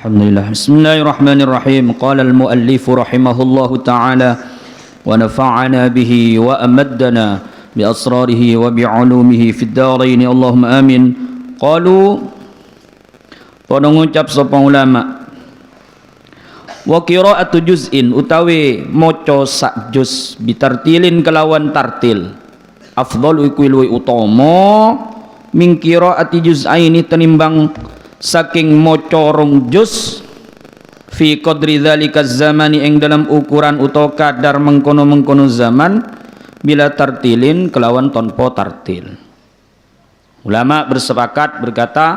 Alhamdulillah. Bismillahirrahmanirrahim. Qala al-muallif rahimahullahu ta'ala wa nafa'ana bihi wa amaddana bi asrarihi wa bi 'ulumihi fid dharain. Allahumma amin. Qalu pada ngucap sapa ulama wa qira'atu juz'in utawi maca sak juz bitartilin kelawan tartil afdalu iku luwih utama min qira'ati juz'aini tenimbang saking maca rong juz fi qadri dzalika zamani ing dalam ukuran utawa kadar mengkono-mengkono zaman bila tartilin kelawan tanpa tartil. Ulama bersepakat berkata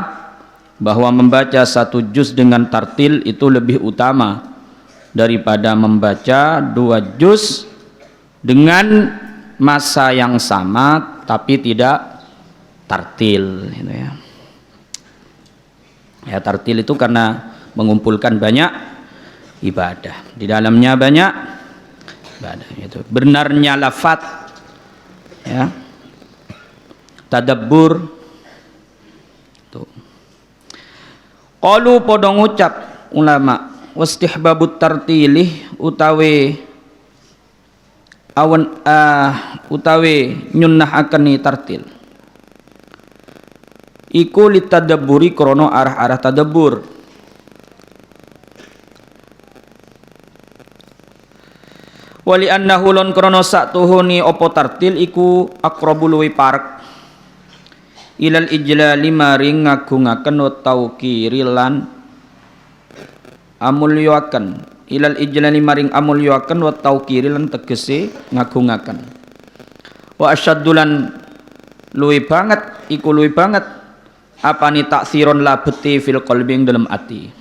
bahwa membaca satu juz dengan tartil itu lebih utama daripada membaca dua juz dengan masa yang sama tapi tidak tartil gitu ya. Ya, tartil itu karena mengumpulkan banyak ibadah, di dalamnya banyak ibadah itu. Benarnya lafaz ya, tadabbur tuh. Qalu padha ngucap ulama wastihbabut tartilih utawi awan utawi nyunnahaken ni tartil iku litadabburi krono arah-arah tadabbur. Wali annahu lon krono satuhuni opo tartil iku aqrabu luwi parek ilal ijlali maring ngagungaken tauqiri lan amulyaken ilal ijlali maring amulyaken wa tauqiri lan tegese ngagungaken wa asyaddulan luwi banget iku luwi banget apa ni taksiron labeti fil qalbi dalam hati.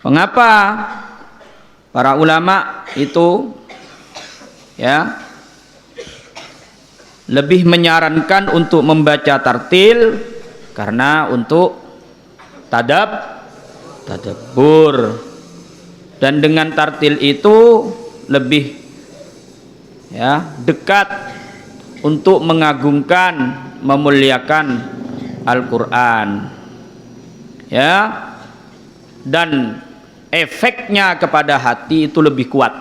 Mengapa para ulama itu ya lebih menyarankan untuk membaca tartil? Karena untuk tadabbur, dan dengan tartil itu lebih ya dekat untuk mengagungkan, memuliakan Al-Quran ya, dan efeknya kepada hati itu lebih kuat,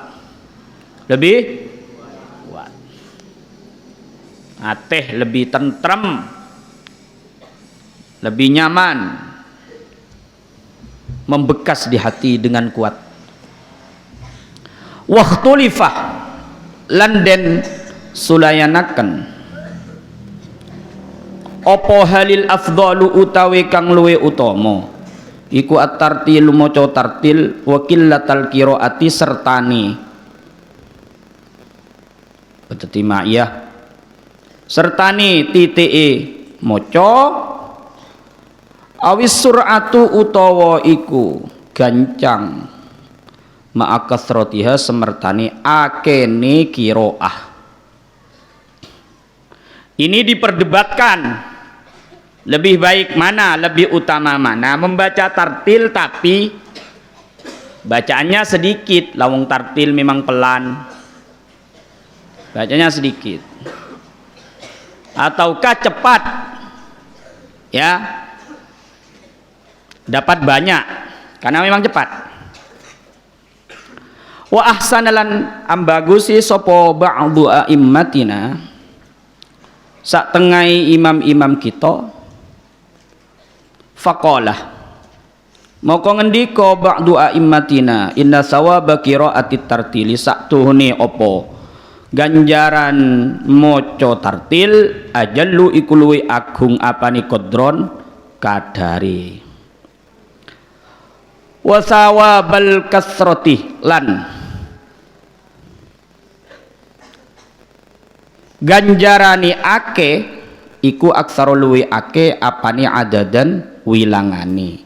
ateh lebih tentrem, lebih nyaman, membekas di hati dengan kuat. Waktulifah landen sulayanaken opo halil afdalu utawi kang luwe utama iku at-tartil maca tartil wa qillatal qiraati sertane beteti ma'iyah sertane titike maca awis sur'atu utawa iku gancang ma'akasratiha semertane akene qiraah. Ini diperdebatkan lebih baik mana, lebih utama mana, membaca tartil tapi bacaannya sedikit. Lawang tartil memang pelan, bacanya sedikit, ataukah cepat ya, dapat banyak karena memang cepat. Wa ahsanalan ambagusi sopo ba'du a'immatina sak tengai imam-imam kita faqalah moko ngendika ba'du a'immatina inna sawaba qira'ati tartili sak tuhune opo ganjaran maca tartil ajallu iku luwih agung apane qadron kadari wa sawabal kasrati lan ganjarani ake iku aksaro luwi ake apani adadan wilangani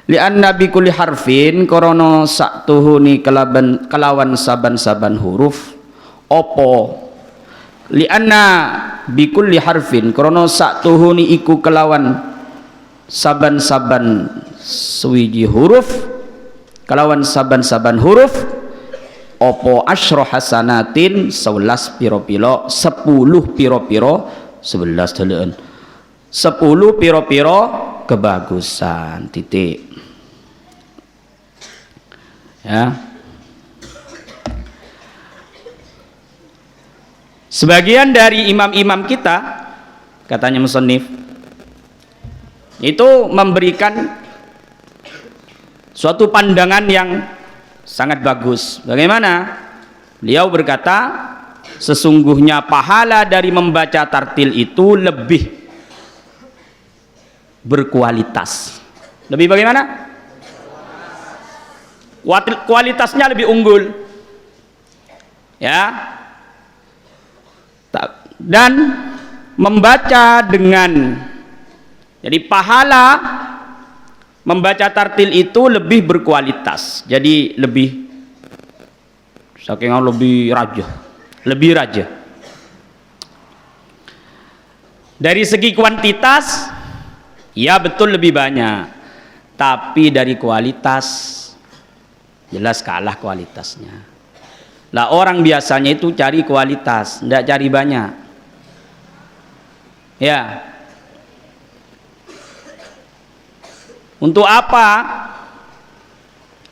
li anna bi kulli harfin korona saktuhuni kelawan saban-saban huruf opo li anna bi kulli harfin korona saktuhuni iku kelawan saban-saban suwiji huruf kelawan saban-saban huruf opo asyro hasanatin 11 piro-piro 10 piro-piro 11 duluan 10 piro-piro kebagusan titik. Ya. Sebagian dari imam-imam kita, katanya musannif, itu memberikan suatu pandangan yang sangat bagus. Bagaimana? Beliau berkata, sesungguhnya pahala dari membaca tartil itu lebih berkualitas. Lebih bagaimana? Kualitasnya lebih unggul. Ya. Dan membaca dengan, jadi pahala membaca tartil itu lebih berkualitas, jadi lebih saking lebih raja. Dari segi kuantitas ya betul lebih banyak, tapi dari kualitas jelas kalah kualitasnya. Lah orang biasanya itu cari kualitas, tidak cari banyak. Ya. Untuk apa?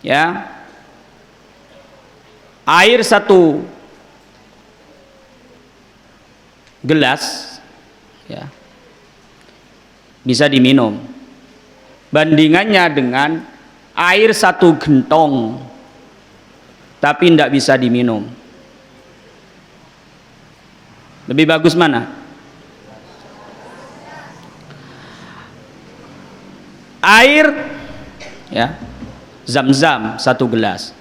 Ya. Air 1 gelas ya, bisa diminum. Bandingannya dengan air 1 gentong tapi tidak bisa diminum. Lebih bagus mana? Air ya, Zam-zam 1 gelas.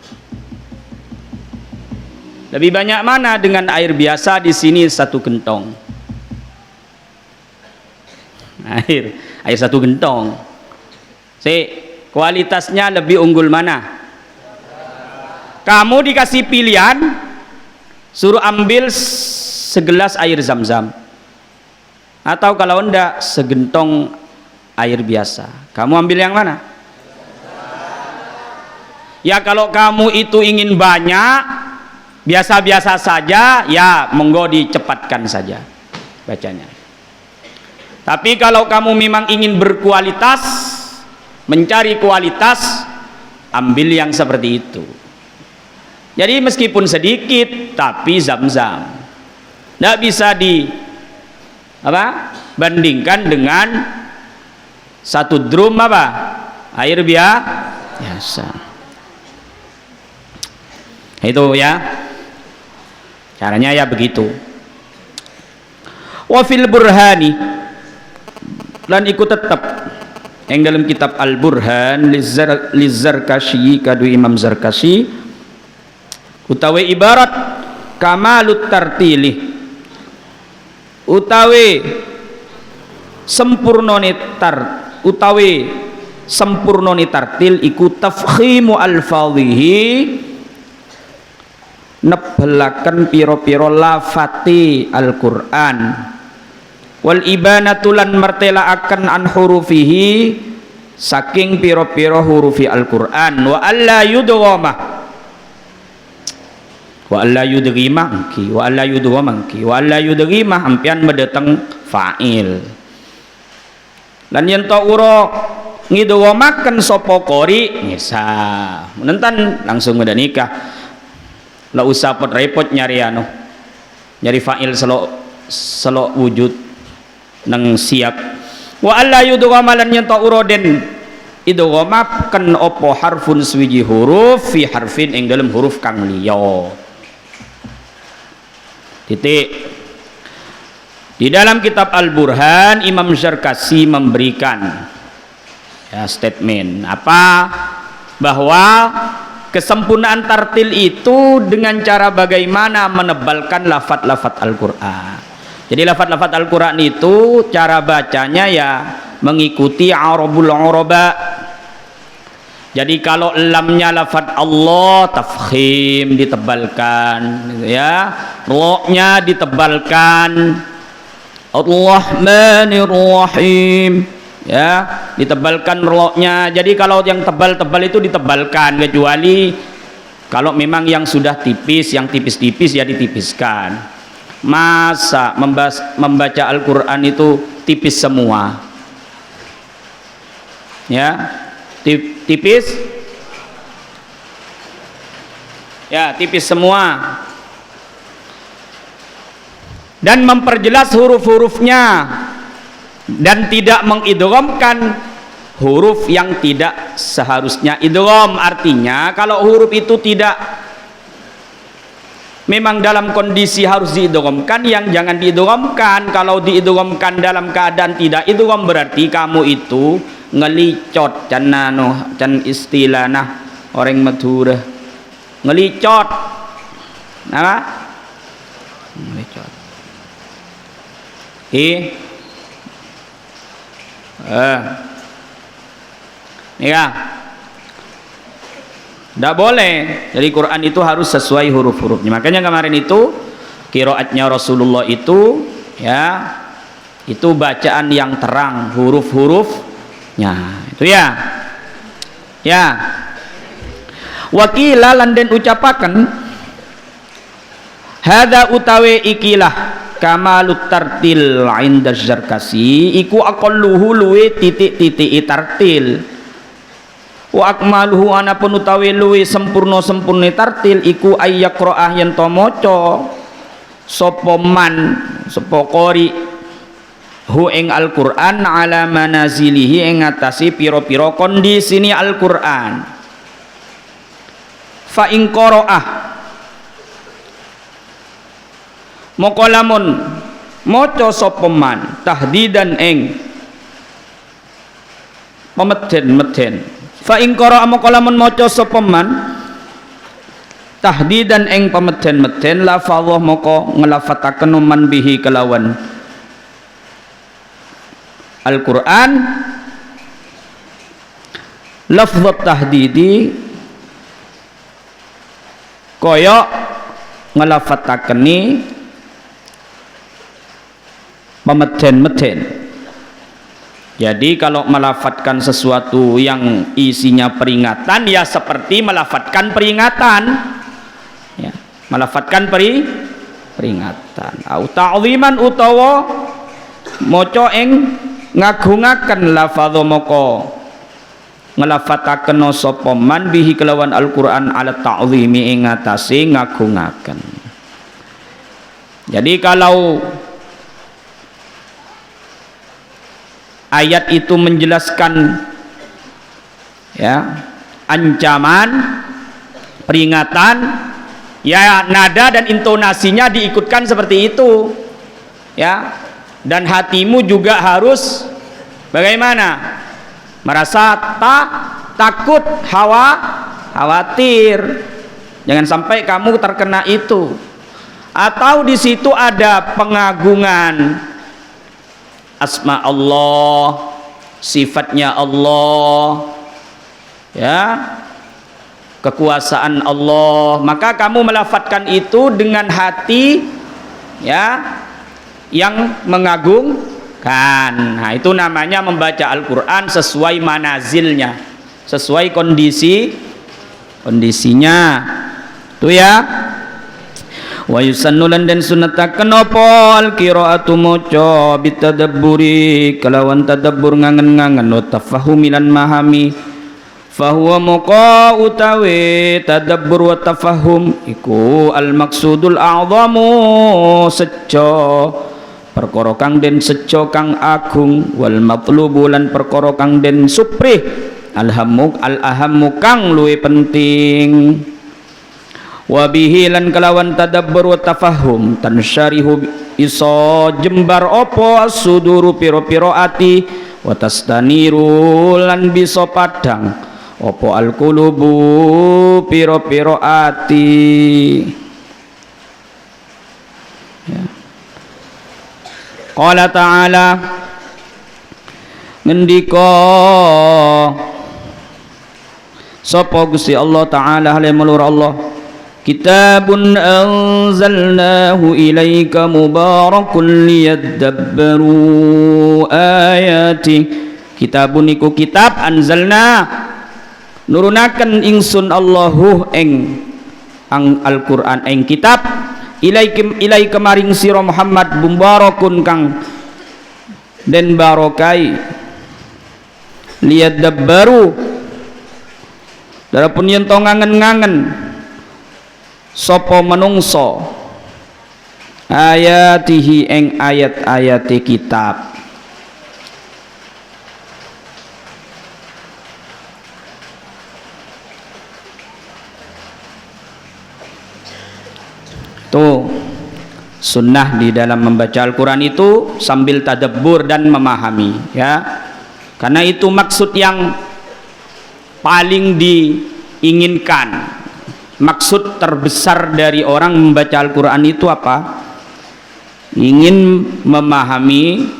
Lebih banyak mana dengan air biasa di sini 1 gentong? Air 1 gentong. Kualitasnya lebih unggul mana? Kamu dikasih pilihan, suruh ambil segelas air Zam-zam, atau kalau enggak segentong air biasa, kamu ambil yang mana? Ya kalau kamu itu ingin banyak, biasa-biasa saja, ya monggo dicepatkan saja bacanya. Tapi kalau kamu memang ingin berkualitas, mencari kualitas, ambil yang seperti itu. Jadi meskipun sedikit tapi Zam-zam, tidak bisa bandingkan dengan 1 drum air biasa. Itu ya caranya ya begitu. Wa fil burhani, lan ikut tetap yang dalam kitab Al-Burhan Lizzarkashi kadu Imam Zarkashi, utawi ibarat kamalut tartili, utawi sempurnone tartil iku tafkhimu alfadhihi, nebelaken piro-piro lafati Al-Qur'an, wal ibanatu lan martelaaken an hurufihi, saking piro-piro hurufi Al-Qur'an, wa alla yudghama ampian medeteng fa'il. Lan yen ta ura ngidghamaken sapa qori ngisa menentan langsung udah nikah, la usah repot nyari fa'il selok wujud nang siap. Wa alla yudghama lan yen ta ura den idghamaken apa harfun swiji huruf fi harfin ing dalam huruf kang liya. Titik. Di dalam kitab Al-Burhan Imam Zarkashi memberikan ya statement bahwa kesempurnaan tartil itu dengan cara bagaimana menebalkan lafaz-lafaz Al-Qur'an. Jadi lafaz-lafaz Al-Qur'an itu cara bacanya ya mengikuti arabul uraba. Jadi kalau lamnya lafaz Allah tafkhim ditebalkan gitu ya, ra-nya ditebalkan, Ar-Rahmanir Rahim ya ditebalkan ra-nya. Jadi kalau yang tebal-tebal itu ditebalkan, kecuali kalau memang yang sudah tipis, yang tipis-tipis ya ditipiskan. Masa membaca Al-Qur'an itu tipis semua ya, tipis Ya, tipis semua. Dan memperjelas huruf-hurufnya dan tidak mengidghamkan huruf yang tidak seharusnya idgham. Artinya kalau huruf itu tidak memang dalam kondisi harus diidghamkan, yang jangan diidghamkan. Kalau diidghamkan dalam keadaan tidak idgham berarti kamu itu ngelicot, can istilah orang Madura, ngelicot. Apa? Ngelicot. Ya, tidak boleh. Jadi Quran itu harus sesuai huruf-hurufnya. Makanya kemarin itu qiraatnya Rasulullah itu, ya, itu bacaan yang terang huruf-hurufnya. Itu ya. Ya. Wakila lan den ucapaken hada utawi ikilah kamalut tartil inda Zarkasi iku aqalluhu luwe titik-titik tartil wa akmaluhu anapun utawi luwe sempurna tartil iku ayyaqra'ah yen to maca sapa man sapa qari hu ing Al-Qur'an ala manazilihi ing ngatasi pira-pira kondisine Al-Qur'an. Fa ing qara'ah moko lamun maca sapa man tahdidan ing pemeden-meden. Fa ing qara'a moko lamun maca sapa man tahdidan ing pemeden-meden lafadhah moko ngelafataken man bihi kelawan Al-Qur'an lafdhat tahdidi kaya ngelafatakeni pemeden-meden. Jadi kalau melafatkan sesuatu yang isinya peringatan ya seperti melafatkan peringatan, ya, melafatkan peringatan. Au ta'ziman utawa maca ing ngagungaken lafadha moko ngelafataken sapa man bihi kelawan Al-Qur'an ala ta'zimi ing atase ngagungaken. Jadi kalau ayat itu menjelaskan, ya, ancaman, peringatan, ya nada dan intonasinya diikutkan seperti itu, ya, dan hatimu juga harus bagaimana? Merasa takut, khawatir. Jangan sampai kamu terkena itu. Atau di situ ada pengagungan asma Allah, sifatnya Allah, ya, kekuasaan Allah, maka kamu melafatkan itu dengan hati, ya, yang mengagungkan. Nah, itu namanya membaca Al-Quran sesuai manazilnya, sesuai kondisinya. Itu ya. Wa yusannulan dan sunataken apa al-qiraatu maca bitadabburi kelawan tadabbur ngangen-ngangen wa tafahumi lan mahami. Fahuwa muqa utawi tadabbur wa tafahum iku al-maqsudul a'zamu seco perkara kang den seco kang agung wal matlubu lan perkara kang den suprih al-ahammu kang luwih penting. Wabihi lan kelawan tadabbur wa tafahum tansyarihu iso jembar opo as-suduru piro-piro ati wa tastaniru lan bisa padang opo al-qulubu piro-piro ati, ya. Qala ta'ala ngendika sapa Gusti Allah Ta'ala hale mulur Allah kitabun anzalnahu ilaika mubarakun liyadabbaru ayati. Kitabun iku kitab anzalna nurunaken ingsun Allahu ing Al-Qur'an ing kitab ilaika maring sira Muhammad mubarakun kang den barokai liyadabbaru darapun yen to ngangen-ngangen sapa menungso ayatihi ing ayat-ayate kitab. Tuh sunnah di dalam membaca Al-Quran itu sambil tadabbur dan memahami, ya, karena itu maksud yang paling diinginkan. Maksud terbesar dari orang membaca Al-Quran itu apa? Ingin memahami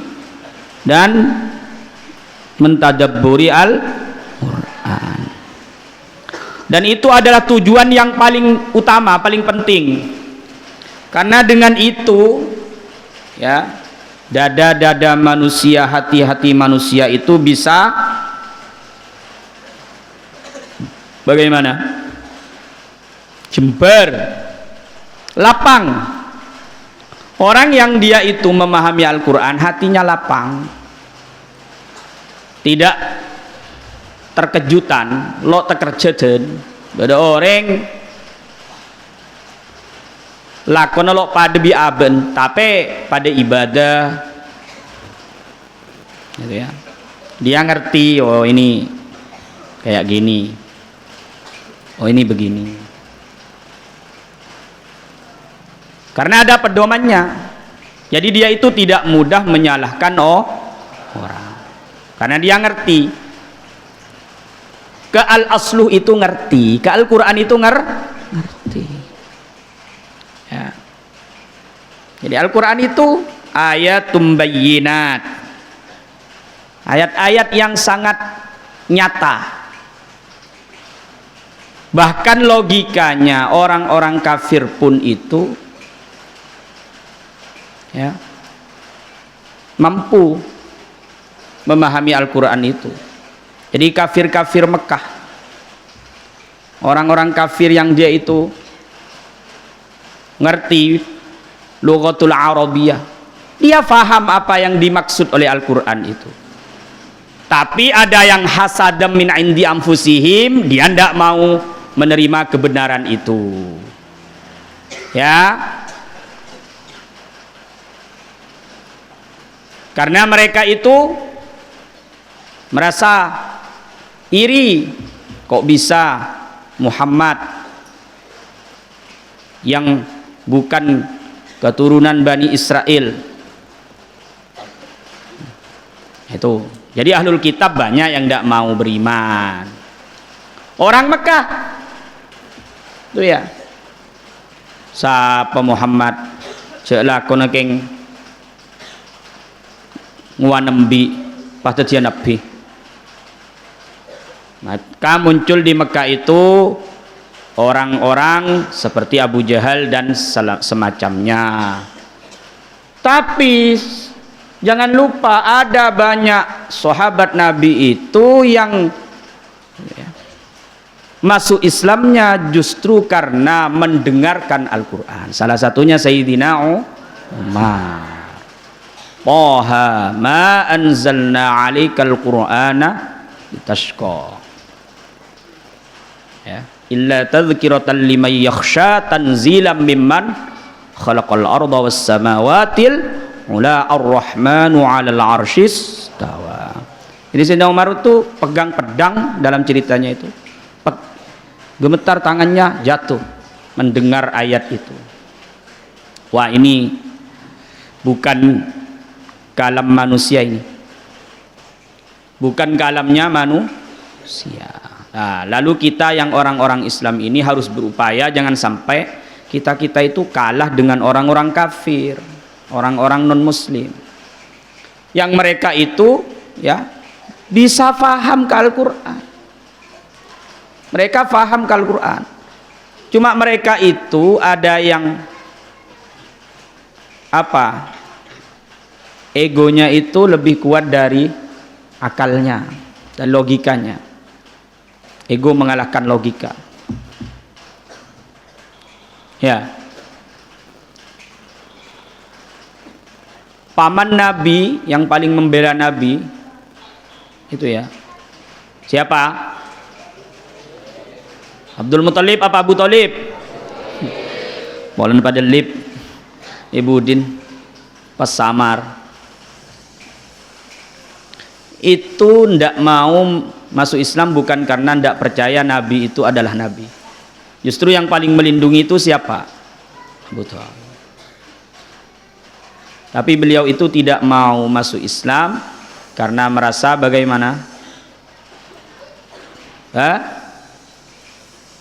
dan mentadabburi Al-Quran, dan itu adalah tujuan yang paling utama, paling penting. Karena dengan itu, ya, dada-dada manusia, hati-hati manusia itu bisa bagaimana? Jember, lapang. Orang yang dia itu memahami Al-Quran, hatinya lapang, tidak terkejutan, lo terkejutan. Ada orang lakon lo pada biaben tapi pada ibadah, gitu ya. Dia ngerti, oh ini kayak gini, oh ini begini, karena ada pedomannya. Jadi dia itu tidak mudah menyalahkan orang, karena dia ngerti. Ke al-asluh itu ngerti, ke Al-Quran itu ngerti. Ya. Jadi Al-Quran itu ayatum bayyinat, ayat-ayat yang sangat nyata. Bahkan logikanya orang-orang kafir pun itu, ya, mampu memahami Al-Quran itu. Jadi kafir-kafir Mekah, orang-orang kafir yang dia itu ngerti lughatul Arabiyah, dia faham apa yang dimaksud oleh Al-Quran itu. Tapi ada yang hasadam min indi anfusihim, dia tidak mau menerima kebenaran itu, ya, karena mereka itu merasa iri, kok bisa Muhammad yang bukan keturunan Bani Israel itu. Jadi ahlul kitab banyak yang tidak mau beriman. Orang Mekah itu, ya, sapa Muhammad jelakon keng nguanembi pada dia nabi. Maka muncul di Mekah itu orang-orang seperti Abu Jahal dan semacamnya. Tapi jangan lupa ada banyak sahabat Nabi itu yang, ya, masuk Islamnya justru karena mendengarkan Al-Quran. Salah satunya Sayyidina Umar. Taha ma anzalna 'alaikal Qur'ana litashqa, ya, illa tadhkiratan liman yakhsha tanzilan mimman khalaqal arda was samawatil ula ar-rahmanu 'alal 'arsyis istawa. Jadi Sayyidina Umar itu pegang pedang dalam ceritanya itu, gemetar tangannya, jatuh mendengar ayat itu. Wah, ini bukan kalam manusia, ini bukan kalamnya manusia. Nah, lalu kita yang orang-orang Islam ini harus berupaya jangan sampai kita itu kalah dengan orang-orang kafir, orang-orang non muslim yang mereka itu, ya, bisa faham ke Al-Quran. Mereka faham ke Al-Quran, cuma mereka itu ada yang apa, egonya itu lebih kuat dari akalnya dan logikanya. Ego mengalahkan logika, ya. Paman Nabi yang paling membela Nabi itu, ya, siapa? Abdul Muthalib apa Abu Thalib? Polen pada lip Ibu Din pas samar itu ndak mau masuk Islam bukan karena ndak percaya Nabi itu adalah Nabi. Justru yang paling melindungi itu siapa? Abu Thalib. Tapi beliau itu tidak mau masuk Islam karena merasa bagaimana?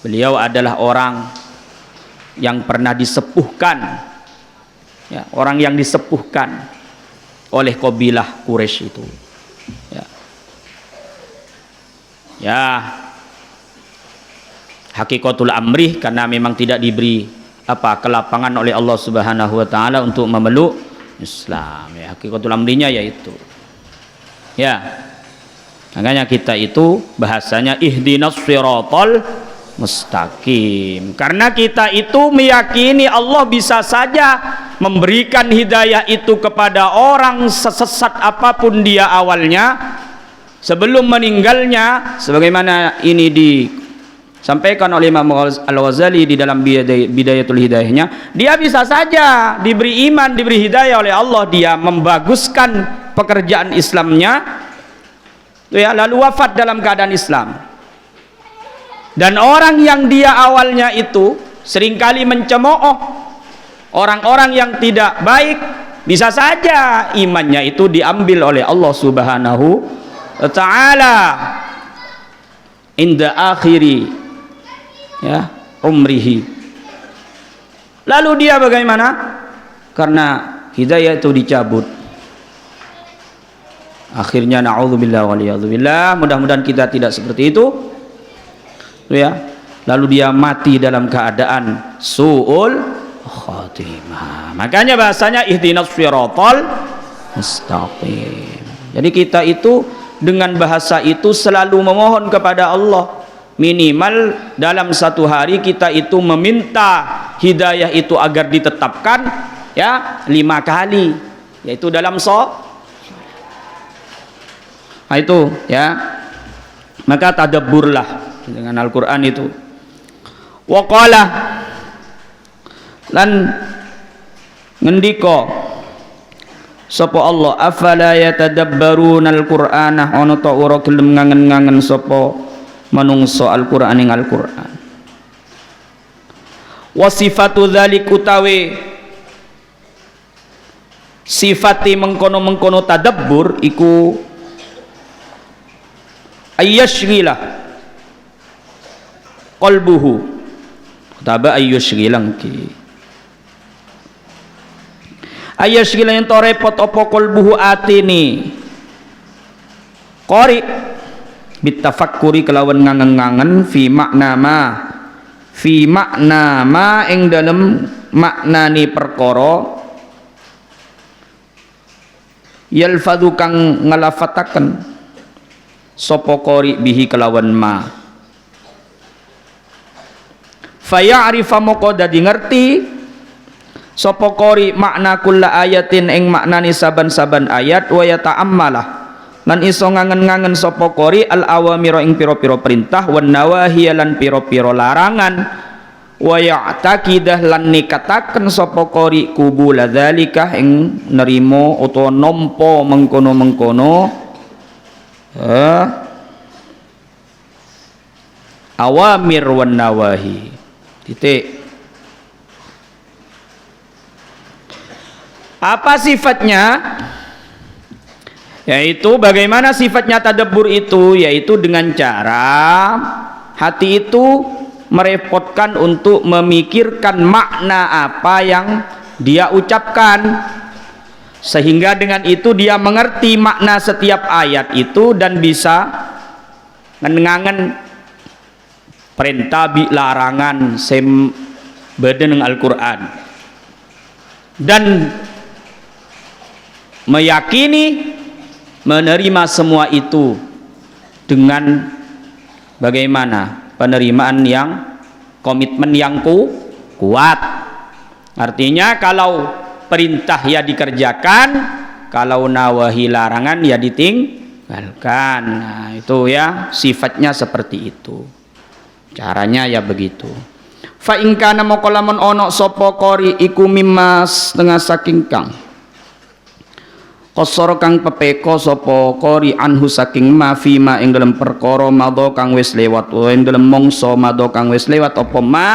Beliau adalah orang yang pernah disepuhkan, ya, orang yang disepuhkan oleh kabilah Quraisy itu. Ya, hakikatul amrih karena memang tidak diberi kelapangan oleh Allah Subhanahu wa taala untuk memeluk Islam. Ya, hakikatul amrinya yaitu. Ya. Makanya kita itu bahasanya ihdinas siratal mustaqim. Karena kita itu meyakini Allah bisa saja memberikan hidayah itu kepada orang sesesat apapun dia awalnya sebelum meninggalnya, sebagaimana ini disampaikan oleh Imam Al-Ghazali di dalam Bidayatul Hidayahnya. Dia bisa saja diberi iman, diberi hidayah oleh Allah, dia membaguskan pekerjaan Islamnya, ya, lalu wafat dalam keadaan Islam. Dan orang yang dia awalnya itu seringkali mencemooh orang-orang yang tidak baik, bisa saja imannya itu diambil oleh Allah Subhanahu wa ta'ala inda akhiri, ya, umrihi. Lalu dia bagaimana? Karena hidayah itu dicabut, akhirnya na'udzubillah waliyadzubillah, mudah-mudahan kita tidak seperti itu, ya. Lalu dia mati dalam keadaan su'ul khatimah. Makanya bahasanya ihdinas siratal mustaqim. Jadi kita itu dengan bahasa itu selalu memohon kepada Allah, minimal dalam satu hari kita itu meminta hidayah itu agar ditetapkan, ya, 5 kali, yaitu dalam nah itu, ya. Maka tadabburlah dengan Al-Qur'an itu. Wa qala lan ngendika sapa Allah, afala yatadabbaruna al-Qur'ana, ana ta ora gelem ngangen-ngangen sapa manungsa Al-Qur'an ing Al-Qur'an. Wa sifatu dzalik utawi sifati mengkono-mengkono tadabbur iku ayyashghilah qalbuhu, taba ayyashghilang ki ayyashghilah yang repot apa qalbuhu atini qari bitafakkuri kelawan ngangen-ngangen fi makna ma ing dalem maknani perkara yalfadhu kang ngalafataken sapa qari bihi kelawan ma faya'rifa moko dadi ngerti sapa qari makna kulla ayatin ing maknani saban-saban ayat wa yata'ammalah lan iso ngangen-ngangen sapa qari al awamira ing pira-pira perintah wan nawahi lan pira-pira larangan wa ya'taqidah lan nikataken sapa qari kubul dzalika ing nerima utawa nampa mengkono-mengkono awamir wan nawahi. Titik. Apa sifatnya? Yaitu bagaimana sifatnya tadabbur itu, yaitu dengan cara hati itu merepotkan untuk memikirkan makna apa yang dia ucapkan, sehingga dengan itu dia mengerti makna setiap ayat itu dan bisa ngangen perintah bi larangan sem beden Al-Qur'an, dan meyakini menerima semua itu dengan bagaimana penerimaan yang komitmen yang kuat. Artinya kalau perintah ya dikerjakan, kalau nawahi larangan ya ditinggalkan. Nah, itu ya sifatnya seperti itu, caranya ya begitu. Fa in kana moko lamun ono sapa qari iku mimmas setengah saking kang qasara kang pepeko sapa qari anhu saking ma fi ma ing dalem perkara madha kang wis lewat wa ing dalem mangsa madha kang wis lewat apa ma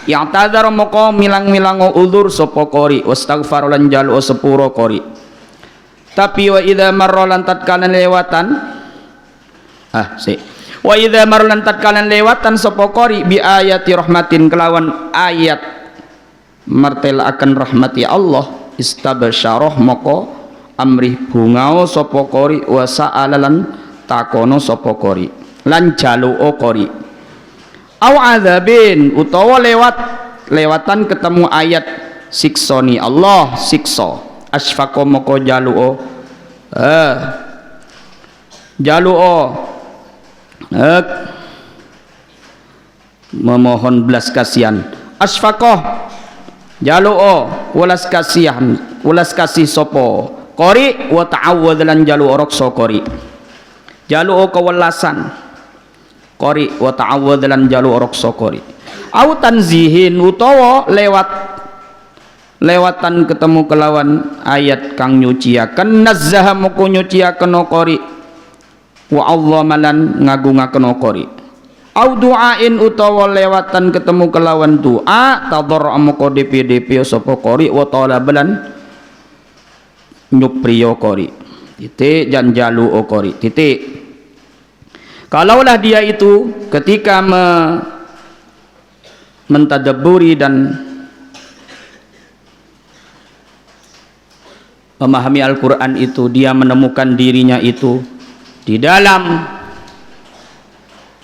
yang tadzar moko milang-milang udzur sapa qari wastaghfar lan jalu sepuro qari. Tapi wa idza marra lan tatkala lewatan wa idza marra lan tatkala lewatan sapa qari bi ayati rahmatin kelawan ayat martelaaken rahmati Allah istabsyarah moko amrih bungao sapa qari wa sa'alalan takono sapa qari lan jaluo qari au adzabin utawa lewatan ketemu ayat siksoni Allah siksa asfaqo moko jaluo memohon belas kasihan asfaqo jaluo welas kasih sopo qari wa ta'awwadz lan jaluo raksa qari jaluo kewelasan qari wa ta'awwadz lan jaluo raksa qari au tanzihin utawa lewatan ketemu kelawan ayat kang nyuciaken nazzaha moko nyuciaken qari wa allamalan ngagungaken qari au du'ain utawa lewatan ketemu kelawan doa tadarra moko DP sapa qari wa talabalan nyupriyo qari titik jan jalu qari titik. Kalaulah dia itu ketika mentadabburi dan memahami Al-Quran itu, dia menemukan dirinya itu di dalam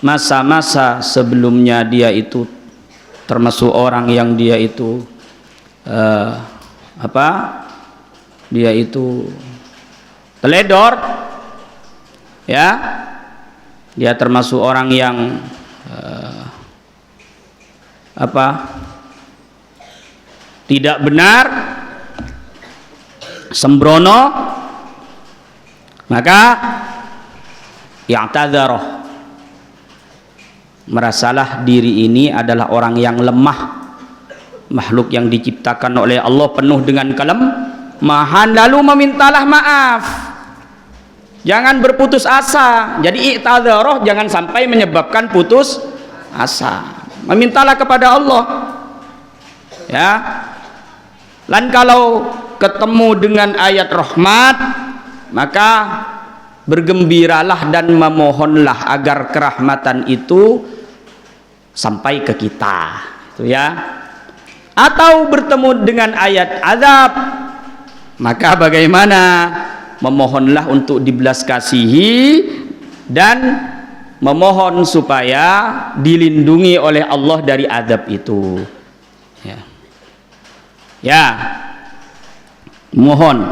masa-masa sebelumnya dia itu termasuk orang yang dia itu dia itu teledor, ya, dia termasuk orang yang tidak benar, sembrono, maka yang tadzarah merasalah diri ini adalah orang yang lemah, makhluk yang diciptakan oleh Allah penuh dengan kelemahan, lalu memintalah maaf, jangan berputus asa. Jadi i'tadzarah jangan sampai menyebabkan putus asa, memintalah kepada Allah, ya. Dan kalau ketemu dengan ayat rahmat, maka bergembiralah dan memohonlah agar kerahmatan itu sampai ke kita, itu ya. Atau bertemu dengan ayat azab, maka bagaimana? Memohonlah untuk dibelas kasihi dan memohon supaya dilindungi oleh Allah dari azab itu, ya, ya, mohon.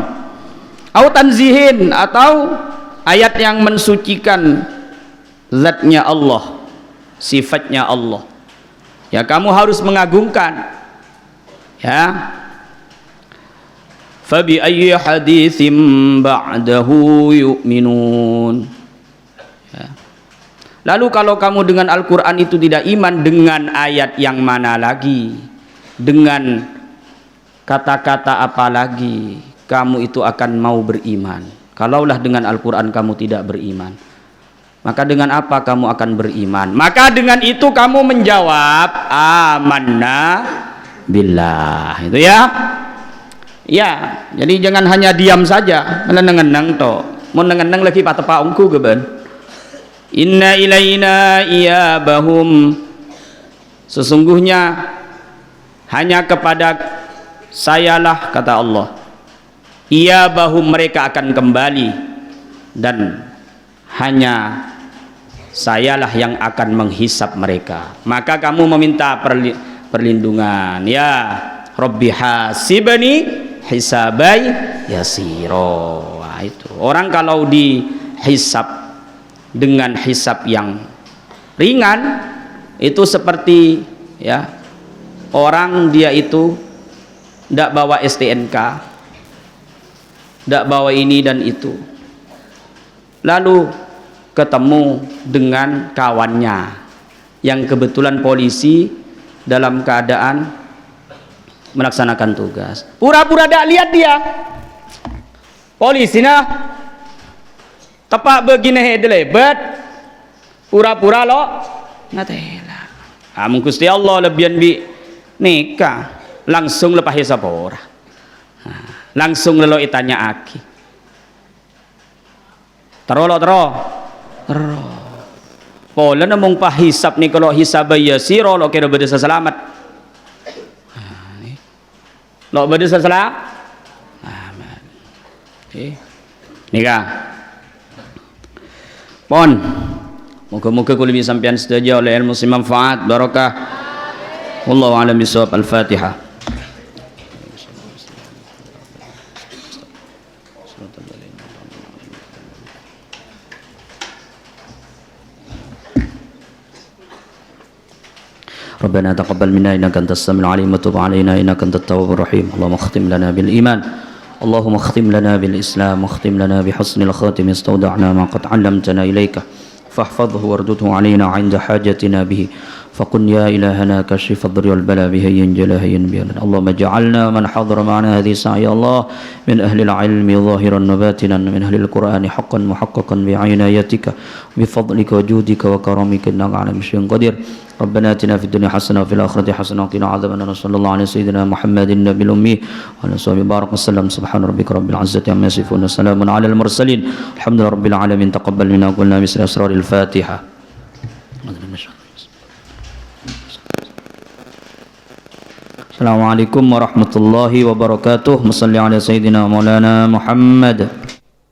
Au tanzihin, atau ayat yang mensucikan zatnya Allah, sifatnya Allah, ya, kamu harus mengagungkan, ya. Fabi ayyi haditsim ba'dahu yu'minun, ya. Lalu kalau kamu dengan Al-Quran itu tidak iman, dengan ayat yang mana lagi, dengan kata-kata apa lagi kamu itu akan mau beriman? Kalaulah dengan Al-Quran kamu tidak beriman, maka dengan apa kamu akan beriman? Maka dengan itu kamu menjawab amanna billah, itu ya. Ya, jadi jangan hanya diam saja, menenang-nenang to. Mau nenang lagi patapa ungku geben. Inna ilaina iyabahum, sesungguhnya hanya kepada sayalah, kata Allah, iyabahum, mereka akan kembali, dan hanya sayalah yang akan menghisap mereka. Maka kamu meminta perlindungan, ya Rabbi hasibani hisabai yasiro. Wah, itu orang kalau dihisap dengan hisap yang ringan itu seperti, ya, orang dia itu tidak bawa STNK, tidak bawa ini dan itu, lalu ketemu dengan kawannya yang kebetulan polisi dalam keadaan melaksanakan tugas. Pura-pura tak lihat dia. Polisi nah tepak begini delebet. Pura-pura lo ngatela. Amun Gusti Allah lebihan bi nikah langsung lepas hisab ora. Langsung lelo itanya aki. Terolo. Pola namung pahisap ni kalau hisab yasiro lo kira berdesa selamat. Lo berdesa selamat. Aman. Nikah. Pon. Moga-moga kula bisa sampean sedaja oleh ilmu si manfaat barakah. Wallahu a'lam bishawab. Al-Fatihah. ربنا تقبل منا إنك أنت السميع العليم وتب علينا إنك أنت التواب الرحيم اللهم اختم لنا بالإيمان اللهم اختم لنا بالإسلام واختم لنا بحسن الخاتم استودعنا ما قد علمتنا إليك فاحفظه واردده علينا عند حاجتنا به فقل يا إلهنا كشف الضر والبلاء بهي جلا هي بيانا اللهم اجعلنا من حضر معنا هذه الساعة يا الله من أهل العلم ظاهرا وباطنا من أهل القرآن حقا محققا بعنايتك بفضلك وجودك وكرمك إنك على كل شيء قدير ربنا آتنا في الدنيا حسنة وفي الآخرة حسنة وقنا عذاب النار صلى الله على سيدنا محمد النبي الأمي وعلى صحبه بارك وسلم سبحان ربك رب العزة عما يصفون وسلام على المرسلين الحمد لله رب العالمين تقبل منا وقلنا مثل أسرار الفاتحة. Assalamualaikum warahmatullahi wabarakatuh. Salli ala sayyidina Maulana Muhammad.